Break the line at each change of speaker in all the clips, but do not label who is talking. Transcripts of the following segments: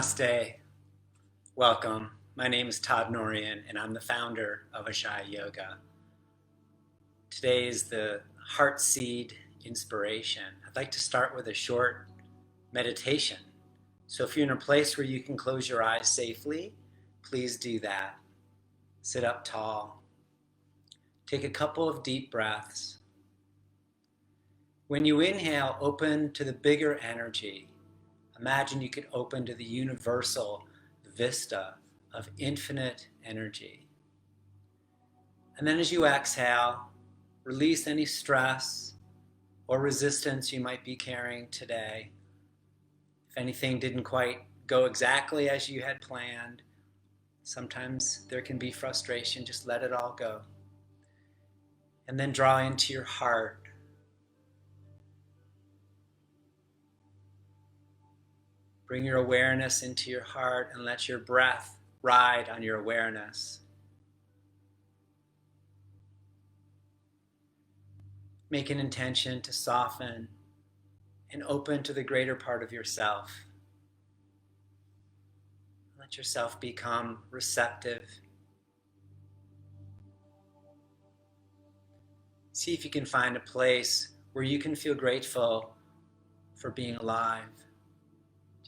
Namaste. Welcome. My name is Todd Norian, and I'm the founder of Ashaya Yoga. Today is the Heartseed inspiration. I'd like to start with a short meditation. So if you're in a place where you can close your eyes safely, please do that. Sit up tall. Take a couple of deep breaths. When you inhale, open to the bigger energy. Imagine you could open to the universal vista of infinite energy. And then as you exhale, release any stress or resistance you might be carrying today. If anything didn't quite go exactly as you had planned, sometimes there can be frustration. Just let it all go. And then draw into your heart. Bring your awareness into your heart and let your breath ride on your awareness. Make an intention to soften and open to the greater part of yourself. Let yourself become receptive. See if you can find a place where you can feel grateful for being alive.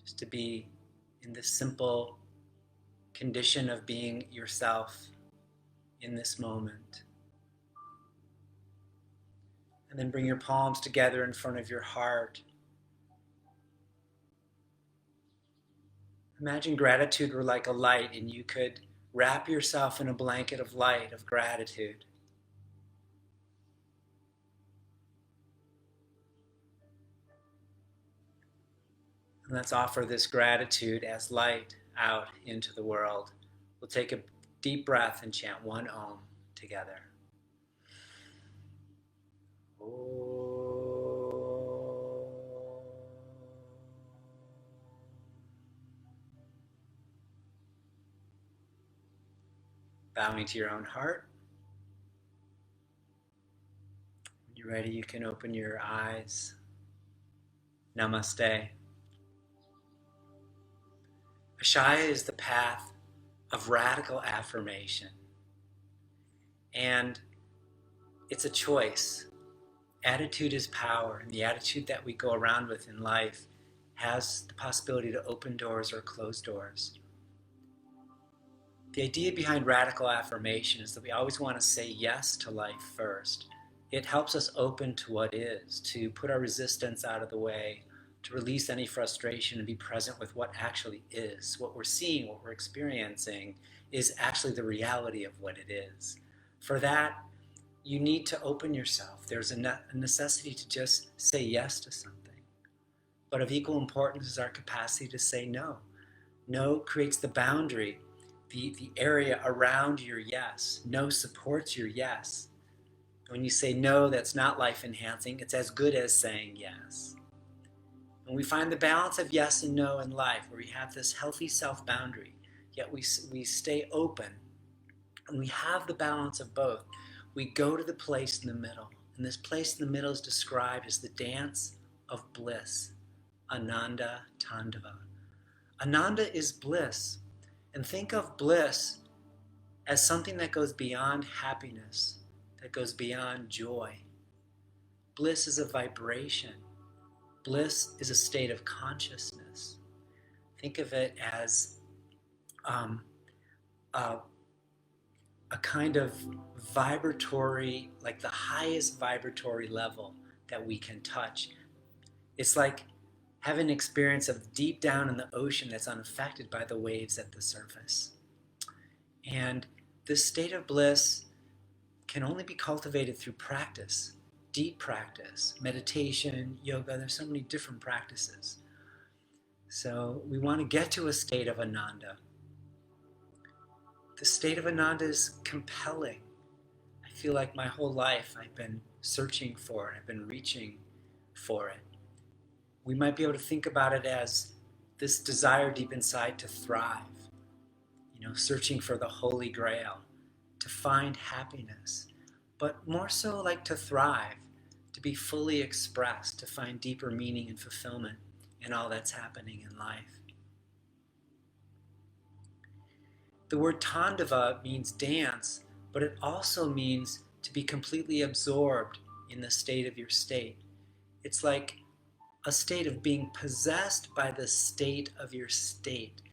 Just to be in this simple condition of being yourself in this moment. And then bring your palms together in front of your heart. Imagine gratitude were like a light and you could wrap yourself in a blanket of light, of gratitude. And let's offer this gratitude as light out into the world. We'll take a deep breath and chant one Om together. Bowing to your own heart. When you're ready, you can open your eyes. Namaste. Ashaya is the path of radical affirmation. And it's a choice. Attitude is power, and the attitude that we go around with in life has the possibility to open doors or close doors. The idea behind radical affirmation is that we always want to say yes to life first. It helps us open to what is, to put our resistance out of the way, to release any frustration and be present with what actually is. What we're seeing, what we're experiencing is actually the reality of what it is. For that, you need to open yourself. There's a necessity to just say yes to something. But of equal importance is our capacity to say no. No creates the boundary, the area around your yes. No supports your yes. When you say no, that's not life enhancing. It's as good as saying yes. When we find the balance of yes and no in life, where we have this healthy self-boundary, yet we stay open, and we have the balance of both, we go to the place in the middle. And this place in the middle is described as the dance of bliss, Ananda, Tandava. Ananda is bliss. And think of bliss as something that goes beyond happiness, that goes beyond joy. Bliss is a vibration. Bliss is a state of consciousness. Think of it as a kind of vibratory, like the highest vibratory level that we can touch. It's like having an experience of deep down in the ocean that's unaffected by the waves at the surface. And this state of bliss can only be cultivated through practice. Deep practice, meditation, yoga, there's so many different practices. So we want to get to a state of Ananda. The state of Ananda is compelling. I feel like my whole life I've been searching for it, I've been reaching for it. We might be able to think about it as this desire deep inside to thrive, searching for the Holy Grail, to find happiness, but more so like to thrive, to be fully expressed, to find deeper meaning and fulfillment in all that's happening in life. The word Tandava means dance, but it also means to be completely absorbed in the state of your state. It's like a state of being possessed by the state of your state.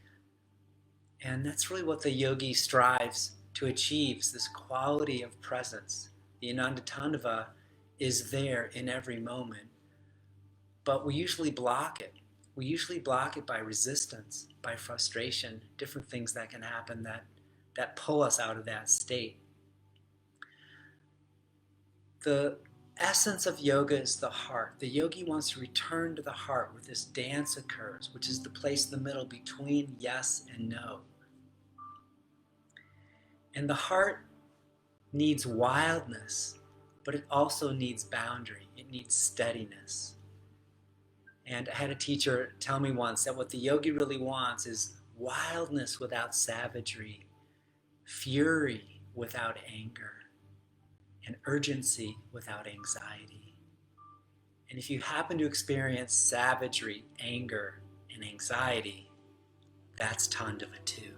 And that's really what the yogi strives to achieve, is this quality of presence. The Ananda Tandava is there in every moment, but we usually block it. We usually block it by resistance, by frustration, different things that can happen that pull us out of that state. The essence of yoga is the heart. The yogi wants to return to the heart where this dance occurs, which is the place in the middle between yes and no. And the heart needs wildness, but it also needs boundary. It needs steadiness. And I had a teacher tell me once that what the yogi really wants is wildness without savagery, fury without anger, and urgency without anxiety. And if you happen to experience savagery, anger, and anxiety, that's Tandava too.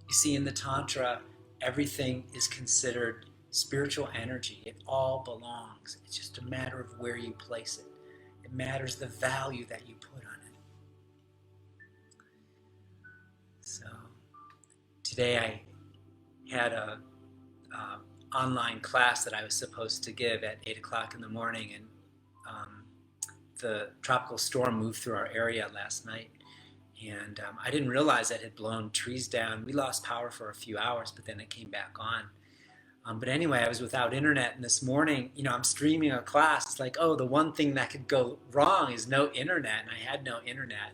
You see, in the Tantra, everything is considered spiritual energy. It all belongs. It's just a matter of where you place it. It matters the value that you put on it. So today I had a online class that I was supposed to give at 8 o'clock in the morning, and the tropical storm moved through our area last night, and I didn't realize it had blown trees down. We lost power for a few hours, but then it came back on. But anyway, I was without internet, and this morning, I'm streaming a class. It's like, oh, the one thing that could go wrong is no internet, and I had no internet.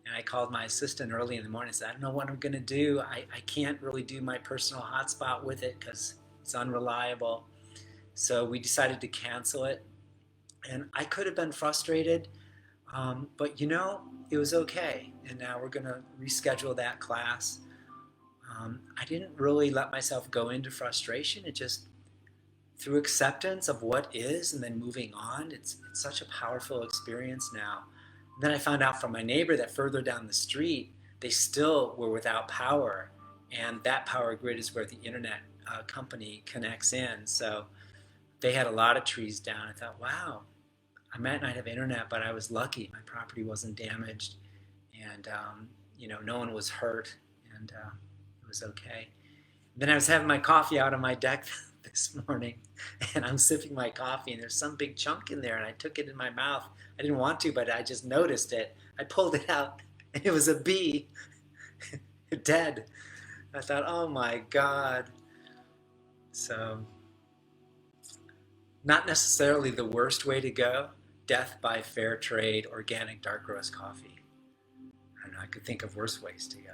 And I called my assistant early in the morning and said, I don't know what I'm going to do. I can't really do my personal hotspot with it because it's unreliable. So we decided to cancel it. And I could have been frustrated, but it was okay. And now we're going to reschedule that class. I didn't really let myself go into frustration. It just, through acceptance of what is and then moving on, it's such a powerful experience now. And then I found out from my neighbor that further down the street, they still were without power. And that power grid is where the internet company connects in. So they had a lot of trees down. I thought, wow, I might not have internet, but I was lucky. My property wasn't damaged, and no one was hurt, and it was okay. Then I was having my coffee out on my deck this morning, and I'm sipping my coffee, and there's some big chunk in there, and I took it in my mouth. I didn't want to, but I just noticed it. I pulled it out, and it was a bee, dead. I thought, oh my God. So, not necessarily the worst way to go. Death by fair trade, organic dark roast coffee. I don't know, I could think of worse ways to go.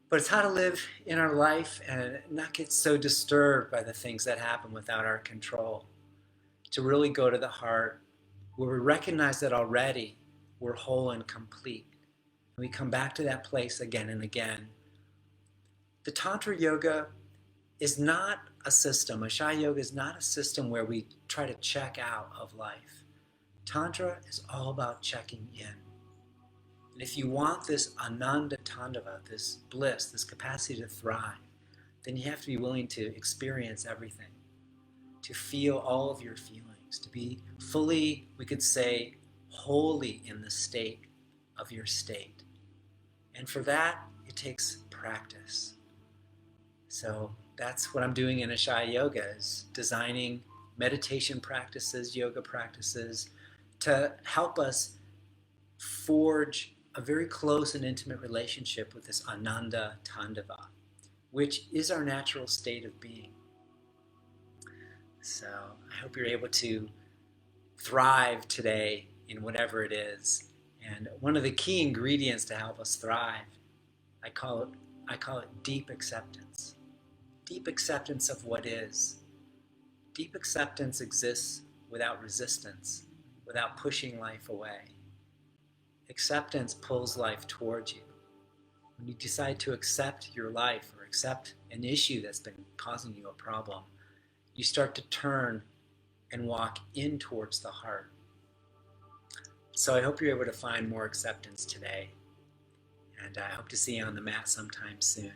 But it's how to live in our life and not get so disturbed by the things that happen without our control. To really go to the heart, where we recognize that already we're whole and complete. And we come back to that place again and again. The Tantra Yoga is not a system. Ashaya Yoga is not a system where we try to check out of life. Tantra is all about checking in. And if you want this Ananda Tandava, this bliss, this capacity to thrive, then you have to be willing to experience everything, to feel all of your feelings, to be fully, we could say, wholly in the state of your state. And for that, it takes practice. So that's what I'm doing in Ashaya Yoga, is designing meditation practices, yoga practices, to help us forge a very close and intimate relationship with this Ananda Tandava, which is our natural state of being. So I hope you're able to thrive today in whatever it is. And one of the key ingredients to help us thrive, I call it deep acceptance. Deep acceptance of what is. Deep acceptance exists without resistance, without pushing life away. Acceptance pulls life towards you. When you decide to accept your life or accept an issue that's been causing you a problem, you start to turn and walk in towards the heart. So I hope you're able to find more acceptance today. And I hope to see you on the mat sometime soon.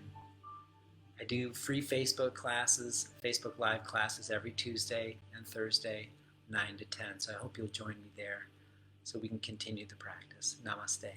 I do free Facebook classes, Facebook Live classes every Tuesday and Thursday, 9 to 10. So I hope you'll join me there so we can continue the practice. Namaste.